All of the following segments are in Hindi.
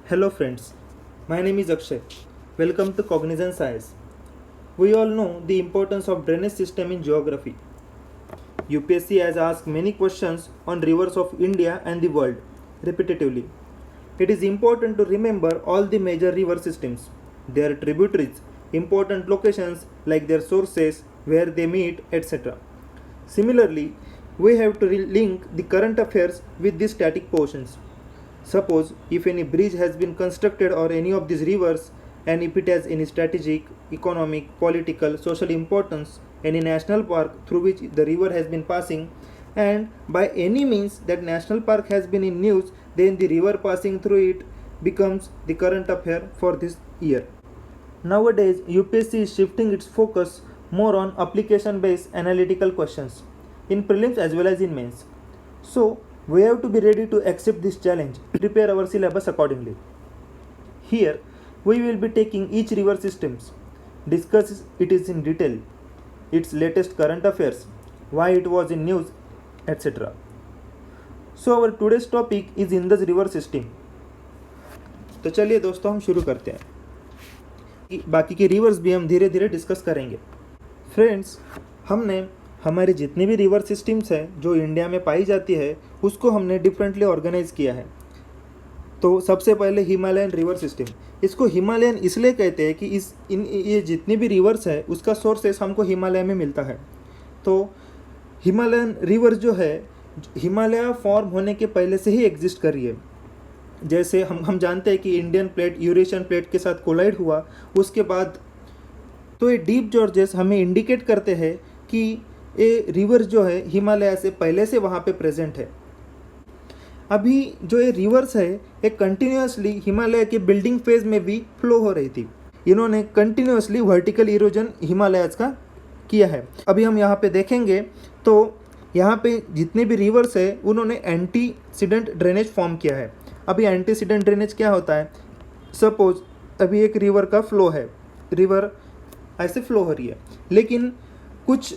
Hello friends, my name is Akshay. Welcome to Cognizant Science. We all know the importance of drainage system in geography. UPSC has asked many questions on rivers of India and the world repetitively. It is important to remember all the major river systems, their tributaries, important locations like their sources, where they meet, etc. Similarly, we have to link the current affairs with the static portions. Suppose if any bridge has been constructed or any of these rivers, and if it has any strategic, economic, political, social importance, any national park through which the river has been passing, and by any means that national park has been in news, then the river passing through it becomes the current affair for this year. Nowadays, UPSC is shifting its focus more on application based analytical questions in prelims as well as in mains. So, we have to be ready to accept this challenge, prepare our syllabus accordingly. Here, we will be taking each river systems, discuss it is in detail, its latest current affairs, why it was in news, etc. So, our today's topic is Indus river system. तो चलिए दोस्तों हम शुरू करते हैं. बाकी के रिवर्स भी हम धीरे धीरे डिस्कस करेंगे. फ्रेंड्स, हमने हमारे जितने भी रिवर सिस्टम्स हैं जो इंडिया में पाई जाती है उसको हमने डिफरेंटली ऑर्गेनाइज किया है. तो सबसे पहले हिमालयन रिवर सिस्टम. इसको हिमालयन इसलिए कहते हैं कि ये जितनी भी रिवर्स है उसका सोर्सेस हमको हिमालय में मिलता है. तो हिमालयन रिवर जो है हिमालय फॉर्म होने के पहले से ही एग्जिस्ट कर रही है. जैसे हम जानते हैं कि इंडियन प्लेट यूरेशियन प्लेट के साथ कोलाइड हुआ उसके बाद, तो ये डीप जॉर्जेस हमें इंडिकेट करते हैं कि ये रिवर जो है हिमालय से पहले से वहाँ पे प्रेजेंट है. अभी जो ये रिवर्स है ये कंटिन्यूसली हिमालय के बिल्डिंग फेज में भी फ्लो हो रही थी. इन्होंने कंटिन्यूसली वर्टिकल इरोजन हिमालयस का किया है. अभी हम यहाँ पे देखेंगे तो यहाँ पे जितने भी रिवर्स है उन्होंने एंटीसीडेंट ड्रेनेज फॉर्म किया है. अभी एंटीसीडेंट ड्रेनेज क्या होता है? सपोज अभी एक रिवर का फ्लो है, रिवर ऐसे फ्लो हो रही है, लेकिन कुछ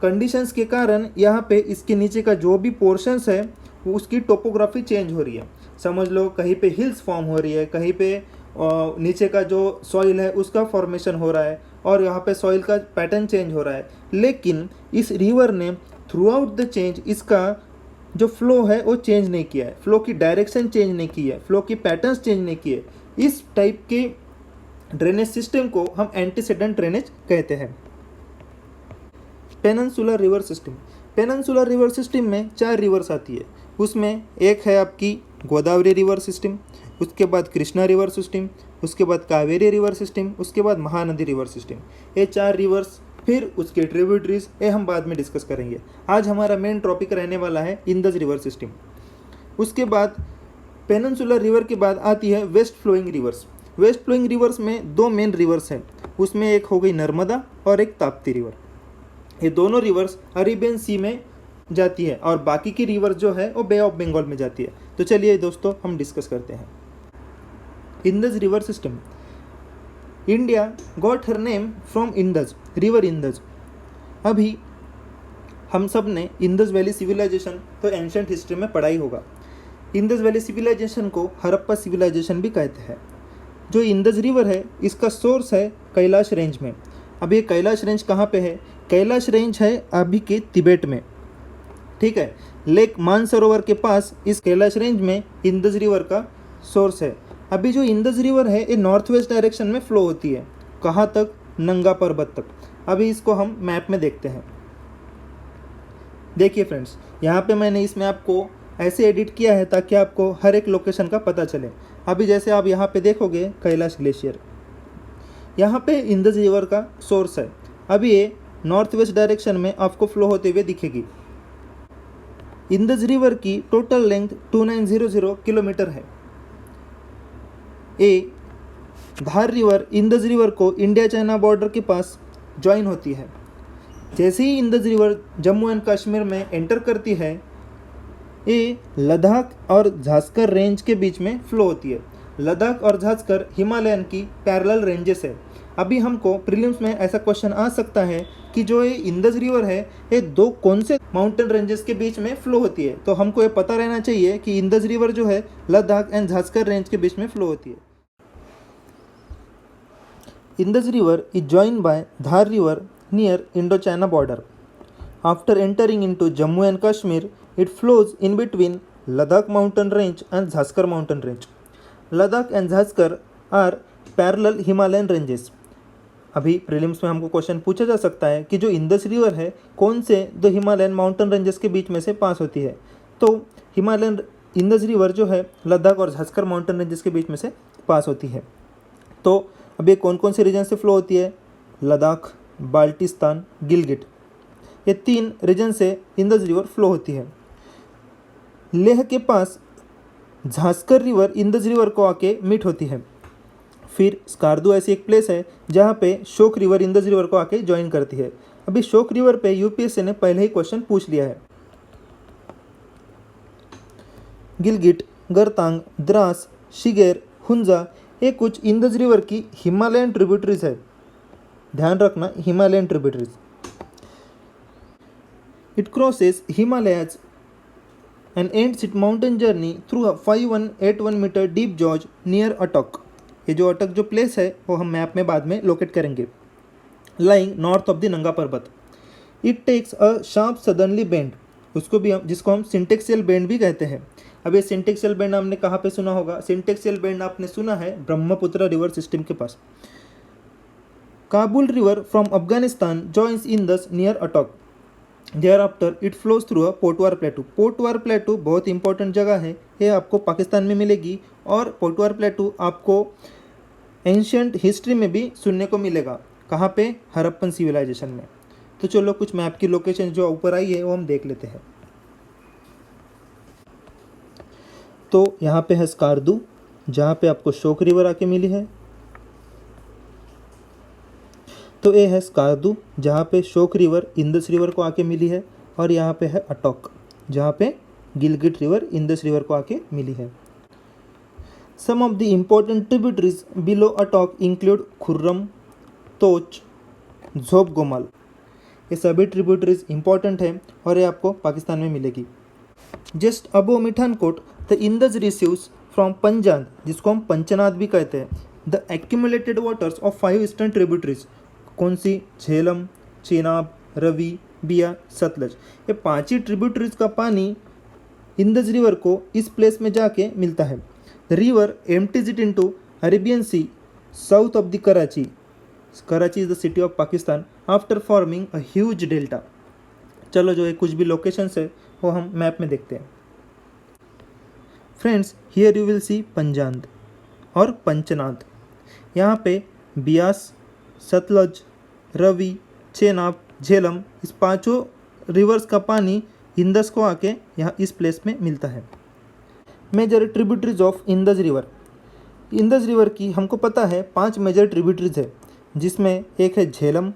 कंडीशंस के कारण यहाँ पे इसके नीचे का जो भी पोर्शंस है उसकी टोपोग्राफी चेंज हो रही है. समझ लो कहीं पे हिल्स फॉर्म हो रही है, कहीं पे नीचे का जो सॉइल है उसका फॉर्मेशन हो रहा है और यहाँ पे सॉइल का पैटर्न चेंज हो रहा है. लेकिन इस रिवर ने थ्रू आउट द चेंज इसका जो फ्लो है वो चेंज नहीं किया है, फ्लो की डायरेक्शन चेंज नहीं की है, फ्लो की पैटर्न्स चेंज नहीं किए. इस टाइप के ड्रेनेज सिस्टम को हम एंटीसीडेंट ड्रेनेज कहते हैं. Peninsular river system. Peninsular river system में 4 रिवर्स आती है. उसमें एक है आपकी गोदावरी रिवर सिस्टम, उसके बाद कृष्णा रिवर सिस्टम, उसके बाद कावेरी रिवर सिस्टम, उसके बाद महानदी रिवर सिस्टम. ये 4 रिवर्स, फिर उसके ट्रिब्यूटरीज, ये हम बाद में डिस्कस करेंगे. आज हमारा मेन टॉपिक रहने वाला है इंदस रिवर सिस्टम. उसके बाद पेनिनसुलर रिवर के बाद आती है west flowing rivers. West flowing rivers में 2 मेन रिवर्स हैं. उसमें एक हो गई नर्मदा और एक ताप्ती रिवर. ये दोनों रिवर्स अरेबियन सी में जाती है और बाकी की रिवर जो है वो बे ऑफ बंगाल में जाती है. तो चलिए दोस्तों हम डिस्कस करते हैं. Indus river system. India got her name from Indus, river Indus. अभी हम सब ने इंदस वैली सिविलाइजेशन तो एंशंट हिस्ट्री में पढ़ा ही होगा. इंदस वैली सिविलाइजेशन को हड़प्पा सिविलाइजेशन भी कहते हैं. जो इंदस रिवर है इसका सोर्स है कैलाश रेंज में. अब ये कैलाश रेंज कहाँ पे है? कैलाश रेंज है अभी के तिब्बत में, ठीक है. लेक मानसरोवर के पास इस कैलाश रेंज में इंदस रिवर का सोर्स है. अभी जो इंदस रिवर है ये नॉर्थ वेस्ट डायरेक्शन में फ्लो होती है. कहाँ तक? नंगा पर्वत तक. अभी इसको हम मैप में देखते हैं. देखिए फ्रेंड्स, यहाँ पे मैंने इस मैप को ऐसे एडिट किया है ताकि आपको हर एक लोकेशन का पता चले. अभी जैसे आप यहाँ पे देखोगे कैलाश ग्लेशियर, यहाँ पे इंदस रिवर का सोर्स है. अभी ये नॉर्थ वेस्ट डायरेक्शन में आपको फ्लो होते हुए दिखेगी. इंदस रिवर की टोटल लेंथ 2900 किलोमीटर है. A Dhar river Indus river को इंडिया चाइना बॉर्डर के पास ज्वाइन होती है. जैसे ही इंदस रिवर जम्मू एंड कश्मीर में एंटर करती है ये लद्दाख और झास्कर रेंज के बीच में फ्लो होती है. लद्दाख और झास्कर हिमालयन की पैरेलल रेंजेस है. अभी हमको प्रीलिम्स में ऐसा क्वेश्चन आ सकता है कि जो ये इंदस रिवर है ये दो कौन से माउंटेन रेंजेस के बीच में फ्लो होती है। तो हमको ये पता रहना चाहिए कि इंदस रिवर जो है लद्दाख एंड झास्कर रेंज के बीच में फ्लो होती है। Indus river is joined by Dhar river near Indo China border. After entering into Jammu and Kashmir it flows in between Ladakh mountain range and Zanskar mountain range. Ladakh and Zanskar are parallel Himalayan ranges. अभी प्रीलिम्स में हमको क्वेश्चन पूछा जा सकता है कि जो इंदस रिवर है कौन से दो हिमालयन माउंटेन रेंजेस के बीच में से पास होती है। तो हिमालयन इंदस रिवर जो है लद्दाख और झास्कर माउंटेन रेंजेस के बीच में से पास होती है। तो अब ये कौन कौन से रीजन से फ्लो होती है? लद्दाख, बाल्टिस्तान, गिलगिट, ये 3 रीजन से इंदस रिवर फ्लो होती है। लेह के पास झास्कर रिवर इंदस रिवर को आके मीट होती है। फिर स्कार्दू ऐसी एक प्लेस है जहाँ पे शोक रिवर इंदस रिवर को आके ज्वाइन करती है। अभी शोक रिवर पे यूपीएससी ने पहले ही क्वेश्चन पूछ लिया है। गिलगिट, गरतांग, द्रास, शिगेर, हुंजा ये कुछ इंदस रिवर की हिमालयन ट्रिब्यूटरीज है। ध्यान रखना, Himalayan tributaries. It crosses Himalayas and ends its mountain journey through a 5181 metre deep gorge near Attock. ये जो अटक जो प्लेस है वो हम मैप में बाद में लोकेट करेंगे। Lying north of the Nanga Parbat. It takes a sharp southernly bend, उसको भी हम जिसको हम सिंटेक्सियल बेंड भी कहते हैं। अब ये सिंटेक्सियल बेंड आपने कहाँ पे सुना होगा? सिंटेक्सियल बेंड आपने सुना है ब्रह्मपुत्र रिवर सिस्टम के पास। Kabul river from Afghanistan joins Indus near Attock. Thereafter it flows through a Potwar plateau. Potwar plateau बहुत इंपॉर्टेंट जगह है, ये आपको पाकिस्तान में मिलेगी और पोटवार प्लेटू आपको एंशियंट हिस्ट्री में भी सुनने को मिलेगा। कहाँ पे? हड़प्पन सिविलाइजेशन में। तो चलो कुछ मैप की लोकेशन जो ऊपर आई है वो हम देख लेते हैं। तो यहाँ पे है स्कार्दू जहाँ पे आपको शोक रिवर आके मिली है। तो ये है स्कार्दू जहाँ पे शोक रिवर इंदस रिवर को आके मिली है, और यहाँ पे है अटोक जहाँ पे गिलगिट रिवर इंदस रिवर को आके मिली है। Some of the important tributaries below Attock include Kurram, Tochi, Zhob गोमाल। ये सभी ट्रिब्यूटरीज इंपॉर्टेंट है और ये आपको पाकिस्तान में मिलेगी। Just above Mithankot the Indus receives from Punjab, जिसको हम पंचनाद भी कहते हैं, the accumulated waters of 5 eastern tributaries. कौन सी? झेलम, चेनाब, रवि, बिया, सतलज। ये 5 ही ट्रिब्यूटरीज का पानी इंदस रिवर को इस प्लेस में जाके मिलता है। The river empties it into Arabian sea south of the Karachi. Karachi is the city of Pakistan after forming a huge delta. चलो जो ये कुछ भी लोकेशंस है वो हम मैप में देखते हैं। Friends, here you will see Punjab और पंचनाद। यहाँ पे बियास, सतलज, रवि, चेनाब, झेलम, इस 5 रिवर्स का पानी इंदस को आके यहाँ इस प्लेस में मिलता है। Major tributaries of Indus river. Indus river की हमको पता है 5 मेजर ट्रिब्यूटरीज है, जिसमें एक है झेलम,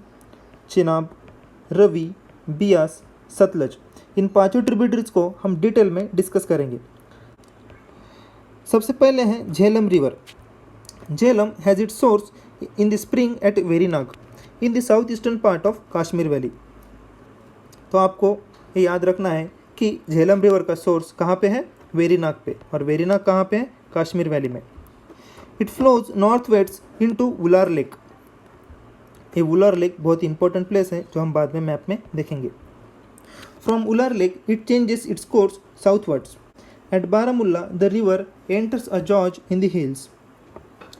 चेनाब, रवि, बियास, सतलज। इन 5 ट्रिब्यूटरीज को हम डिटेल में डिस्कस करेंगे। सबसे पहले है Jhelum river. Jhelum has its source in the spring at Verinag in the south eastern part of Kashmir valley. तो आपको ये याद रखना है कि झेलम रिवर का सोर्स कहाँ पे है? वेरीनाग पे। और वेरीनाग कहाँ पे है? कश्मीर वैली में। It flows north west into Wular lake. ये वुलार लेक बहुत इंपॉर्टेंट प्लेस है जो हम बाद में मैप में देखेंगे। From Wular lake it changes its course southwards. At Baramulla the river enters a gorge in the hills.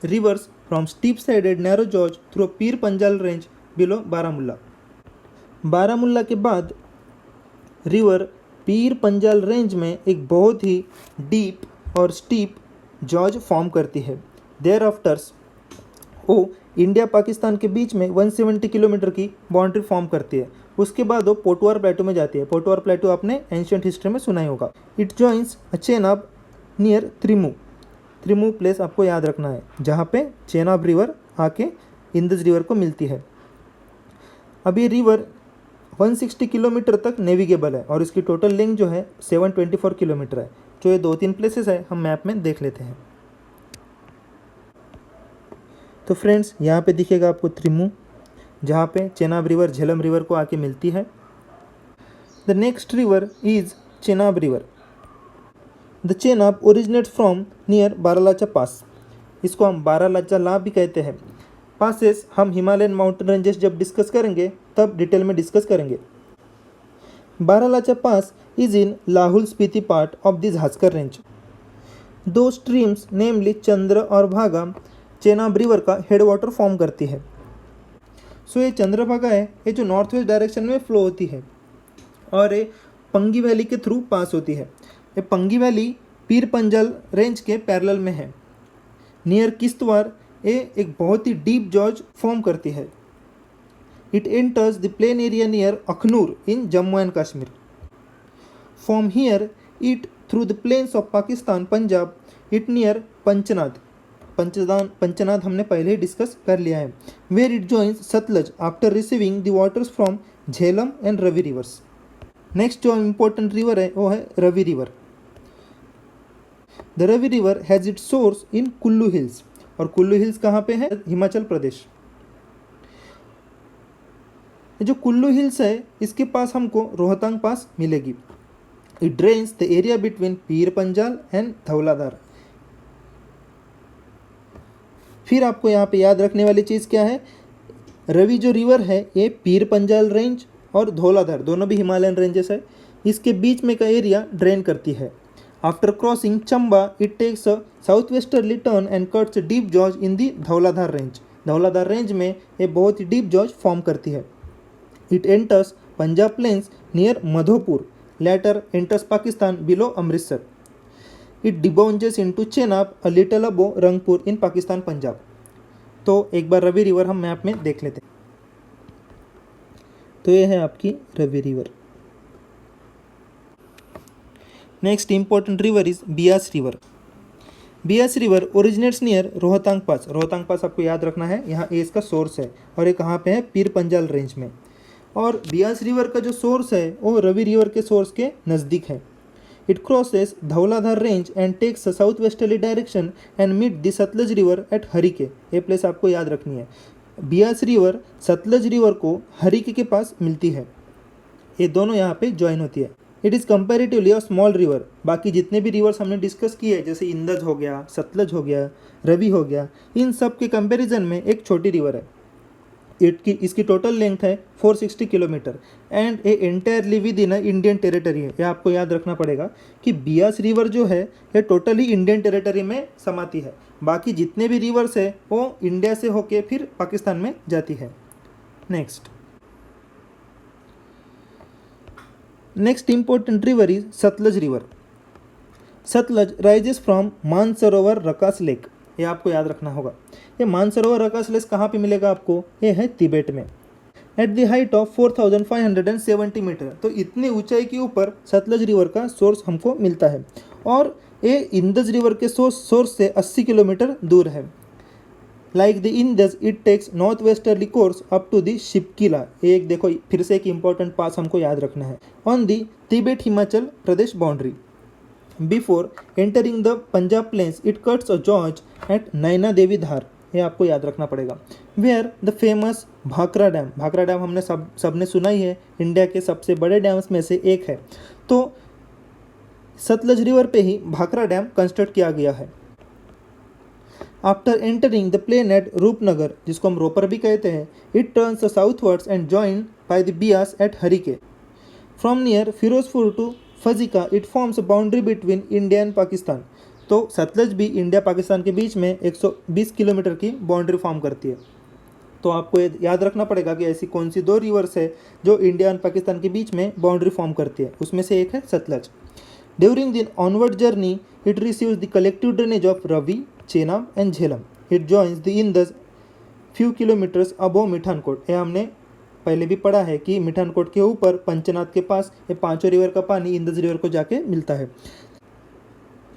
Rivers from steep-sided narrow gorge through Pir Panjal range below Baramulla. Baramulla के बाद रिवर पीर पंजाल रेंज में एक बहुत ही डीप और स्टीप जॉर्ज फॉर्म करती है। देयर आफ्टर्स वो इंडिया पाकिस्तान के बीच में 170 किलोमीटर की बाउंड्री फॉर्म करती है। उसके बाद वो पोटवार प्लेटू में जाती है। पोटवार प्लेटू आपने एंशियंट हिस्ट्री में सुना ही होगा। It joins Chenab near Trimmu. Trimmu place आपको याद रखना है जहाँ पे चेनाब रिवर आके इंदस रिवर को मिलती है। अब ये रिवर 160 किलोमीटर तक नेविगेबल है और इसकी टोटल लेंथ जो है 724 किलोमीटर है। जो ये 2-3 प्लेसेस है हम मैप में देख लेते हैं। तो फ्रेंड्स यहाँ पे दिखेगा आपको त्रिमू, जहाँ पे चेनाब रिवर झेलम रिवर को आके मिलती है। The next river is Chenab river. The Chenab originate from near Baralacha pass. इसको हम बारालाचा ला भी कहते हैं। पासेस हम हिमालयन माउंटेन रेंजेस जब डिस्कस करेंगे तब डिटेल में डिस्कस करेंगे। Baralacha pass is in Lahaul Spiti part of this Zanskar range. दो स्ट्रीम्स नेमली चंद्र और भागा चेनाब रिवर का हेडवाटर फॉर्म करती है। सो ये चंद्रभागा है, ये जो नॉर्थ वेस्ट डायरेक्शन में फ्लो होती है और ये पंगी वैली के थ्रू पास होती है। ये पंगी वैली पीर पंजाल रेंज के पैरेलल में है। नियर किश्तवाड़ ये एक बहुत ही डीप जॉर्ज फॉर्म करती है। It enters the plain area near Akhnoor in Jammu and Kashmir. From here it through the plains of Pakistan Punjab it near Panchnad. Panchnad हमने पहले ही डिस्कस कर लिया है। Where it joins Sutlej after receiving the waters from Jhelum and Ravi rivers. Next जो इम्पोर्टेंट रिवर है वो है Ravi river. The Ravi river has its source in Kullu hills. और कुल्लू हिल्स कहाँ पे है? हिमाचल प्रदेश। जो कुल्लू हिल्स है इसके पास हमको रोहतांग पास मिलेगी। It drains the area between Pir Panjal and Dhauladhar. फिर आपको यहाँ पे याद रखने वाली चीज़ क्या है? रवि जो रिवर है ये पीर पंजाल रेंज और धौलाधार दोनों भी हिमालयन रेंजेस है, इसके बीच में का एरिया ड्रेन करती है। After crossing Chamba it takes a south westerly turn and cuts deep gorge in the Dhauladhar range. Dhauladhar range में ये बहुत ही डीप जॉर्ज फॉर्म करती है। It enters Punjab plains near Madhopur, later enters Pakistan below Amritsar. It debouches into Chenab a little above Rangpur in Pakistan Punjab. तो एक बार रवि रिवर हम मैप में देख लेते हैं। तो ये है आपकी Ravi river. Next important river is Beas river. Beas river originates near Rohtang pass. Rohtang pass आपको याद रखना है, यहाँ ये इसका सोर्स है और ये कहाँ पे है? पीर पंजाल रेंज में। और बियास रिवर का जो सोर्स है वो रवि रिवर के सोर्स के नज़दीक है। It crosses Dhauladhar range and takes south westerly direction and meet the Sutlej river at Harike. ये प्लेस आपको याद रखनी है। बियास रिवर सतलज रिवर को हरिके के पास मिलती है। ये दोनों यहाँ पे ज्वाइन होती है। It is comparatively a small river. बाकी जितने भी रिवर्स हमने डिस्कस किए जैसे इंदज हो गया, सतलज हो गया, रवि हो गया, इन सब के कंपैरिजन में एक छोटी रिवर है। इसकी टोटल लेंथ है 460 kilometre and A entirely with in Indian territory है। यह आपको याद रखना पड़ेगा कि बियास रिवर जो है ये टोटली इंडियन टेरिटरी में समाती है। बाकी जितने भी रिवर्स है वो इंडिया से होके फिर पाकिस्तान में जाती है। Next important river is Sutlej river. Sutlej rises from Mansarovar Rakas lake. ये आपको याद रखना होगा। ये मानसरोवर रकास लेक कहाँ पे मिलेगा आपको? ये है तिब्बत में। At the height of 4570 metre. तो इतनी ऊंचाई के ऊपर सतलज रिवर का सोर्स हमको मिलता है और ये इंदज रिवर के सोर्स से 80 किलोमीटर दूर है। Like the Indus it takes north westerly course up to the Shipki La. एक देखो फिर से एक इंपॉर्टेंट पास हमको याद रखना है। On the Tibet Himachal Pradesh boundary. Before entering the Punjab plains it cuts a gorge at Naina Devi Dhar. ये आपको याद रखना पड़ेगा। Where the famous Bhakra dam. Bhakra dam हमने सबने सुना ही है, इंडिया के सबसे बड़े डैम्स में से एक है। तो सतलज रिवर पे ही भाखरा डैम कंस्ट्रक्ट किया गया है। After entering the plain at Rupnagar, जिसको हम रोपर भी कहते हैं, it turns southwards and joined by the Beas at Harike. From near Firozpur to Fazilka it forms boundary between India and Pakistan. तो सतलज भी इंडिया पाकिस्तान के बीच में 120 किलोमीटर की बाउंड्री फॉर्म करती है। तो आपको याद रखना पड़ेगा कि ऐसी कौन सी दो रिवर्स है जो इंडिया एंड पाकिस्तान के बीच में बाउंड्री फॉर्म करती है। उसमें से एक है Sutlej. During the onward journey it receives the collective drainage of Ravi, Chenab and Jhelum. It joins the Indus few kilometres above Mithankot. ये हमने पहले भी पढ़ा है कि मिठानकोट के ऊपर पंचनाद के पास ये पांचों रिवर का पानी इंदज रिवर को जाके मिलता है।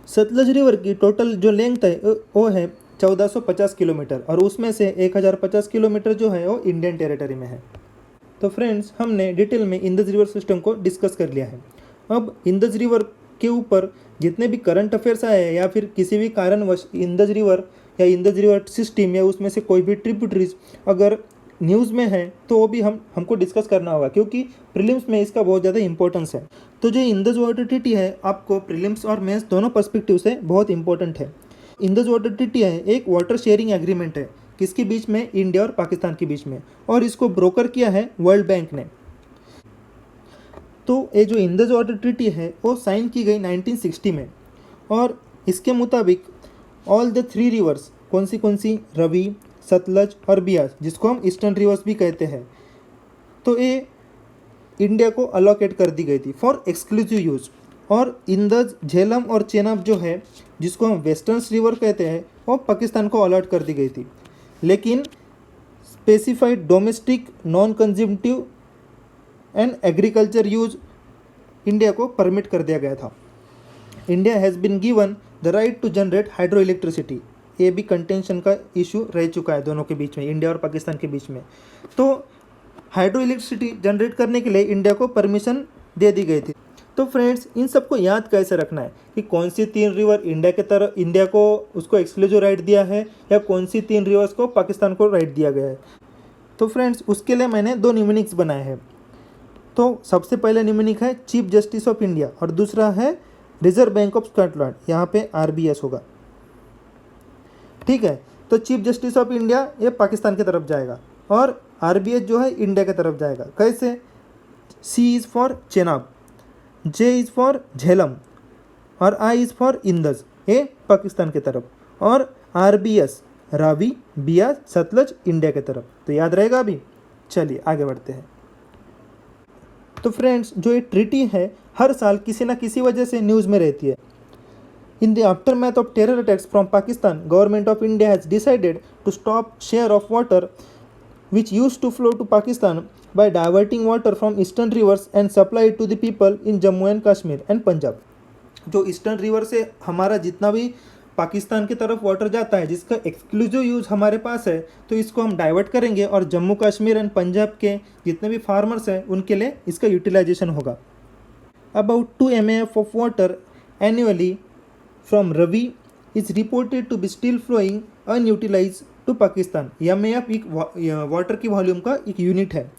सतलज रिवर की टोटल जो लेंथ है वो है 1450 किलोमीटर और उसमें से 1050 किलोमीटर जो है वो इंडियन टेरिटरी में है। तो फ्रेंड्स हमने डिटेल में इंदज रिवर सिस्टम को डिस्कस कर लिया है। अब इंदज रिवर के ऊपर जितने भी करंट अफेयर्स आए हैं या फिर किसी भी कारणवश इंदज रिवर या इंदज रिवर सिस्टम या उसमें से कोई भी ट्रिब्यूटरीज अगर न्यूज़ में है तो वो भी हमको डिस्कस करना होगा, क्योंकि प्रीलिम्स में इसका बहुत ज़्यादा इंपॉर्टेंस है। तो जो इंदज वाटर ट्रीटी है आपको प्रीलिम्स और मेंस दोनों पर्सपेक्टिव से बहुत इंपॉर्टेंट है। इंदज वाटर ट्रीटी है एक वाटर शेयरिंग एग्रीमेंट है, किसके बीच में, इंडिया और पाकिस्तान के बीच में, और इसको ब्रोकर किया है वर्ल्ड बैंक ने। तो ये जो इंदज वाटर ट्रीटी है वो साइन की गई 1960 में, और इसके मुताबिक ऑल द 3 रिवर्स, कौन सी, रवि, सतलज और बियास, जिसको हम ईस्टर्न रिवर्स भी कहते हैं, तो ये इंडिया को अलोकेट कर दी गई थी फॉर एक्सक्लूसिव यूज़। और इंदज, झेलम और चेनाब जो है, जिसको हम वेस्टर्न रिवर कहते हैं, वो पाकिस्तान को अलॉट कर दी गई थी। लेकिन specified domestic, non consumptive and agriculture use India को परमिट कर दिया गया था। India has been given the right to generate hydro electricity, ये भी कंटेंशन का इशू रह चुका है दोनों के बीच में, इंडिया और पाकिस्तान के बीच में। तो हाइड्रो इलेक्ट्रिसिटी जनरेट करने के लिए इंडिया को परमिशन दे दी गई थी। तो फ्रेंड्स, इन सबको याद कैसे रखना है कि कौन सी 3 रिवर इंडिया को उसको एक्सक्लूसिव राइट दिया है, या कौन सी 3 रिवर्स को पाकिस्तान को राइट दिया गया है। तो फ्रेंड्स, उसके लिए मैंने 2 न्यूमेनिक्स बनाए हैं। तो सबसे पहले न्यूमेनिक है चीफ जस्टिस ऑफ इंडिया, और दूसरा है रिजर्व बैंक ऑफ स्कॉटलैंड, यहाँ पे RBS होगा। ठीक है, तो चीफ जस्टिस ऑफ इंडिया ये पाकिस्तान की तरफ जाएगा, और RBS जो है इंडिया की तरफ जाएगा। कैसे? C is for Chenab, J is for Jhelum, और I इज़ फॉर इंदज, ये पाकिस्तान की तरफ, और RBS रावी, बियास, सतलज इंडिया की तरफ। तो याद रहेगा अभी। चलिए आगे बढ़ते हैं। तो फ्रेंड्स, जो ये ट्रीटी है हर साल किसी ना किसी वजह से न्यूज़ में रहती है। In the aftermath of terror attacks from Pakistan, Government of India has decided to stop share of water which used to flow to Pakistan by diverting water from eastern rivers and supply it to the people in Jammu and Kashmir and Punjab. जो ईस्टर्न रिवर से हमारा जितना भी पाकिस्तान की तरफ वाटर जाता है, जिसका एक्सक्लूसिव यूज़ हमारे पास है, तो इसको हम डाइवर्ट करेंगे और जम्मू कश्मीर एंड पंजाब के जितने भी फार्मर्स हैं उनके लिए इसका यूटिलाइजेशन होगा। About 2 MAF of water annually from Ravi is reported to be still flowing unutilized to Pakistan. MAF एक वाटर की वॉल्यूम का एक यूनिट है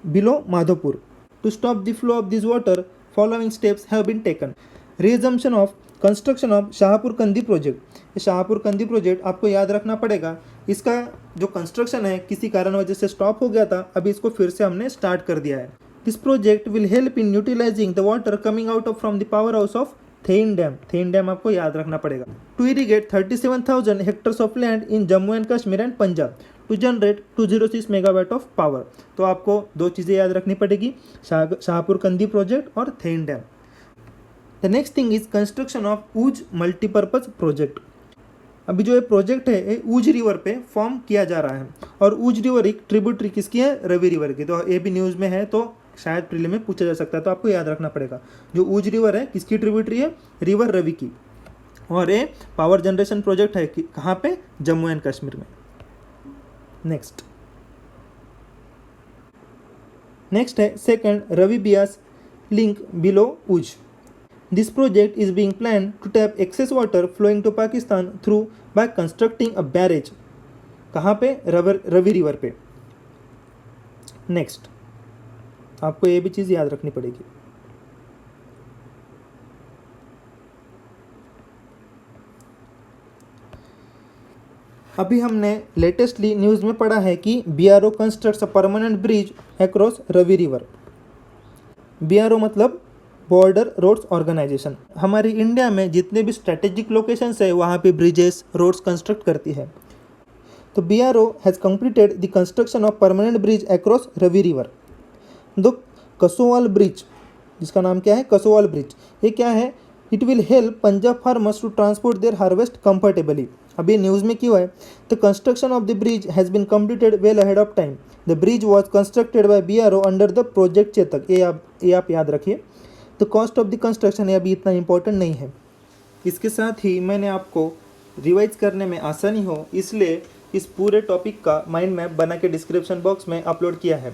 below Madhopur. To stop the flow of this water, following steps have been taken. Resumption of construction of Shahpur Kandi project. Shahpur Kandi project आपको याद रखना पड़ेगा, इसका जो कंस्ट्रक्शन है किसी कारण वजह से स्टॉप हो गया था, अभी इसको फिर से हमने स्टार्ट कर दिया है। This project will help in utilising the water coming out of from the power house of Thein dam. Thein dam आपको याद रखना पड़ेगा। To irrigate 37,000 hectares of land in Jammu and Kashmir and Punjab to generate 206 megawatt of power. तो आपको 2 चीज़ें याद रखनी पड़ेगी, शाहपुर कंदी प्रोजेक्ट और Thein dam. The next thing is construction of Ujh multipurpose project. अभी जो ये प्रोजेक्ट है ये ऊज रिवर पे फॉर्म किया जा रहा है, और ऊज रिवर एक ट्रिब्यूटरी किसकी है, रवि रिवर की। तो ये भी न्यूज़ में है, तो शायद प्रीलिम में पूछा जा सकता है, तो आपको याद रखना पड़ेगा। जो ऊज रिवर है किसकी ट्रिब्यूटरी है, रिवर रवि की, और ये पावर जनरेशन प्रोजेक्ट है कहाँ पे, जम्मू एंड कश्मीर में। नेक्स्ट है second, Ravi Beas link below Ujh. This project is being planned to tap excess water flowing to Pakistan through by constructing a barrage. कहाँ पे, रवि रिवर पे। नेक्स्ट, आपको ये भी चीज़ याद रखनी पड़ेगी। अभी हमने लेटेस्टली न्यूज़ में पढ़ा है कि BRO constructs a permanent bridge across Ravi river. BRO मतलब बॉर्डर रोड्स ऑर्गेनाइजेशन। हमारी इंडिया में जितने भी स्ट्रेटेजिक लोकेशंस है वहाँ पे ब्रिजेस, रोड्स कंस्ट्रक्ट करती है। तो BRO has completed the construction of permanent bridge across Ravi river. The Kasowal bridge, जिसका नाम क्या है, कसोवाल ब्रिज, ये क्या है, it will help Punjab farmers to transport their harvest comfortably. अभी न्यूज़ में क्यों है, the construction of the bridge has been completed well ahead of time. The bridge was constructed by BRO under the project Chetak. ये आप याद रखिए। तो कॉस्ट ऑफ द कंस्ट्रक्शन अभी इतना इंपॉर्टेंट नहीं है। इसके साथ ही मैंने आपको रिवाइज करने में आसानी हो इसलिए इस पूरे टॉपिक का माइंड मैप बना के डिस्क्रिप्शन बॉक्स में अपलोड किया है,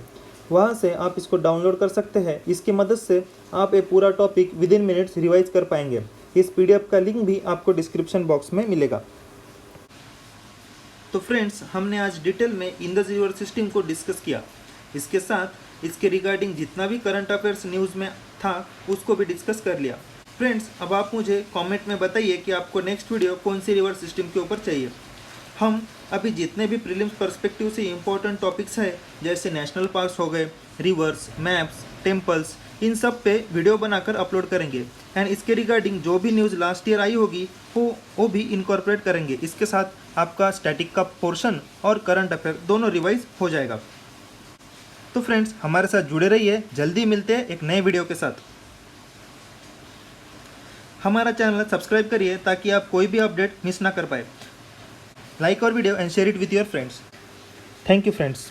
वहाँ से आप इसको डाउनलोड कर सकते हैं। इसकी मदद से आप ये पूरा topic with in minutes revise कर पाएंगे। इस PDF का लिंक भी आपको डिस्क्रिप्शन बॉक्स में मिलेगा। तो फ्रेंड्स, हमने आज डिटेल में इंडस रिवर सिस्टम को डिस्कस किया। इसके साथ इसके रिगार्डिंग जितना भी करंट अफेयर्स न्यूज़ में था उसको भी डिस्कस कर लिया। फ्रेंड्स, अब आप मुझे कमेंट में बताइए कि आपको नेक्स्ट वीडियो कौन सी रिवर सिस्टम के ऊपर चाहिए। हम अभी जितने भी प्रीलिम्स पर्सपेक्टिव से इम्पोर्टेंट टॉपिक्स हैं, जैसे नेशनल पार्क्स हो गए, रिवर्स, मैप्स, टेम्पल्स, इन सब पे वीडियो बनाकर अपलोड करेंगे। एंड इसके रिगार्डिंग जो भी न्यूज़ लास्ट ईयर आई होगी वो भी इनकॉर्पोरेट करेंगे। इसके साथ आपका स्टैटिक का पोर्शन और करंट अफेयर दोनों रिवाइज हो जाएगा। तो फ्रेंड्स, हमारे साथ जुड़े रहिए। जल्दी मिलते हैं एक नए वीडियो के साथ। हमारा चैनल सब्सक्राइब करिए ताकि आप कोई भी अपडेट मिस ना कर पाए। लाइक और video and share it with your friends. Thank you friends.